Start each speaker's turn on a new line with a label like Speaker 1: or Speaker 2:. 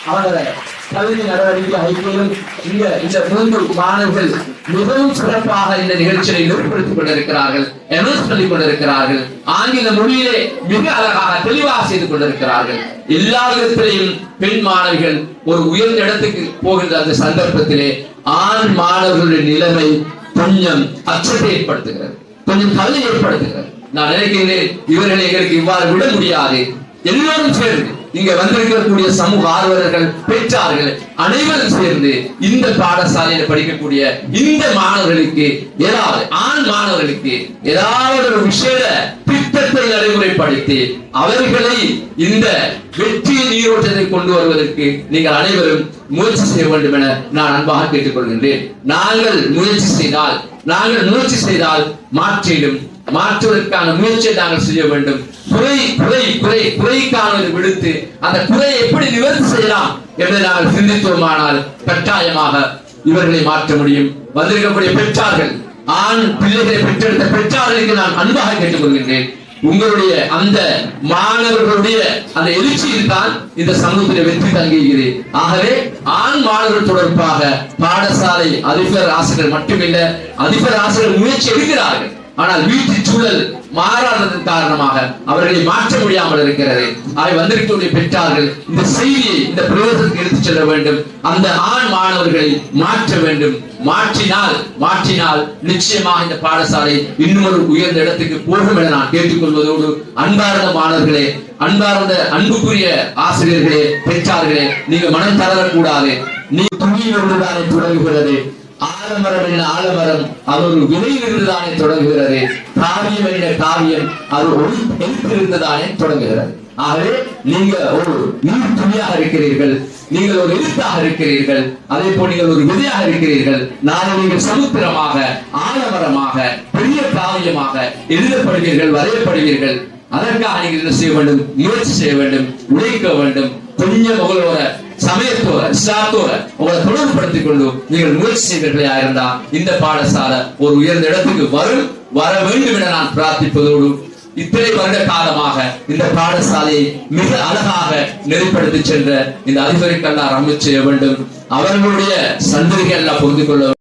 Speaker 1: அவங்கள கல்வி நடவடிக்கை ஐக்கியம் இந்த மூன்று மாணவர்கள் மிகவும் சிறப்பாக இந்த நிகழ்ச்சியை ஏற்படுத்திக் கொண்டிருக்கிறார்கள், அனௌன்ஸ் பண்ணிக் கொண்டிருக்கிறார்கள். ஆங்கில மொழியிலே மிக அழகாக தெளிவாக செய்து கொண்டிருக்கிறார்கள். எல்லா விதத்திலையும் பெண் மாணவிகள் ஒரு உயர்ந்த இடத்துக்கு போகின்ற அந்த சந்தர்ப்பத்திலே ஆண் மாணவர்களுடைய நிலைமை கொஞ்சம் அச்சத்தை ஏற்படுத்துகிறது, கொஞ்சம் கவலை ஏற்படுத்துகிறது. நான் நினைக்கிறேன் இவர்களை எங்களுக்கு இவ்வாறு விட முடியாது. எல்லோரும் சேர்ந்து இங்க வந்திருக்கக்கூடிய சமூக ஆர்வலர்கள், பெற்றார்கள் அனைவரும் சேர்ந்து இந்த பாடசாலையில் படிக்கக்கூடிய இந்த மாணவர்களுக்கு ஏதாவது ஆண் மாணவர்களுக்கு ஏதாவது ஒரு விஷய திட்டத்தை நடைமுறைப்படுத்தி அவர்களை இந்த வெற்றி நீரோட்டத்தை கொண்டு வருவதற்கு நீங்கள் அனைவரும் முயற்சி செய்ய வேண்டும் என நான் அன்பாக கேட்டுக்கொள்கின்றேன். நாங்கள் முயற்சி செய்தால் மாற்றிடும். மாற்றுவதற்கான முயற்சியை நாங்கள் செய்ய வேண்டும். குறைக்கான விடுத்து அந்த குறையை எப்படி நிவர்த்தி செய்யலாம் என்று நாங்கள் சிந்தித்தோமானால் கட்டாயமாக இவர்களை மாற்ற முடியும். வந்திருக்கக்கூடிய பெற்றார்கள், ஆண் பிள்ளைகளை பெற்றெடுத்த பெற்றார்களுக்கு நான் அன்பாக கேட்டுக்கொள்கின்றேன். உங்களுடைய அந்த மாணவர்களுடைய அந்த எழுச்சியில் தான் இந்த சமூகத்திலே வெற்றி தங்குகிறது. ஆகவே ஆண் மாணவர்கள் தொடர்பாக பாடசாலை அதிபர் ஆசிரியர் மட்டுமில்லை, அதிபர் ஆசிரியர் முயற்சி எடுக்கிறார்கள். ஆனால் வீட்டு சூழல் மாறாததன் காரணமாக அவர்களை மாற்ற முடியாமல் இருக்கிறது. அவை வந்திருக்கக்கூடிய பெற்றார்கள் இந்த செய்தியை இந்த பிரயோகத்துக்கு எடுத்துச் செல்ல வேண்டும். அந்த ஆண் மாணவர்களை மாற்ற வேண்டும். மாற்றினால் நிச்சயமாக இந்த பாடசாலை இன்னும் ஒரு உயர்ந்த இடத்துக்கு போகும் என நான் கேட்டுக்கொள்வதோடு, அன்பார்ந்த மாணவர்களே, அன்பார்ந்த அன்புக்குரிய ஆசிரியர்களே, பெற்றார்களே, நீங்க மனம் தளரக்கூடாது. நீ துணியிலிருந்துதானே தொடங்குகிறது. ஆலமரம் என்ன ஆலமரம், அது ஒரு விதையிலிருந்துதானே தொடங்குகிறது. காவியம் என்ன காவியம், அது ஒரு எழுத்திலிருந்துதானே தொடங்குகிறது. ஆகவே நீங்க ஒரு நீர் துணியாக இருக்கிறீர்கள், நீங்கள் ஒரு எழுத்தாக இருக்கிறீர்கள், அதே போல் நீங்கள் ஒரு விதையாக இருக்கிறீர்கள். நாளை நீங்கள் சமுத்திரமாக, ஆலமரமாக, பெரிய காவியமாக எழுதப்படுவீர்கள், வரையப்படுவீர்கள். அதற்காக நீங்கள் என்ன செய்ய வேண்டும்? முயற்சி செய்ய வேண்டும், உழைக்க வேண்டும். கொஞ்சம் உங்களோட சமயத்தோட இஸ்லாத்தோட உங்களை தொடர்புபடுத்திக் கொண்டு நீங்கள் முயற்சி செய்வீர்களா இருந்தா இந்த பாடசாலை ஒரு உயர்ந்த இடத்துக்கு வர வேண்டும் என நான் பிரார்த்திப்பதோடு, இத்தனை வருட காலமாக இந்த பாடசாலையை மிக அழகாக நெறிப்படுத்தி சென்ற இந்த அதிபருக்கெல்லாம் ரமிச் செய்ய வேண்டும். அவர்களுடைய சந்ததிகள் எல்லாம் புரிந்து கொள்ள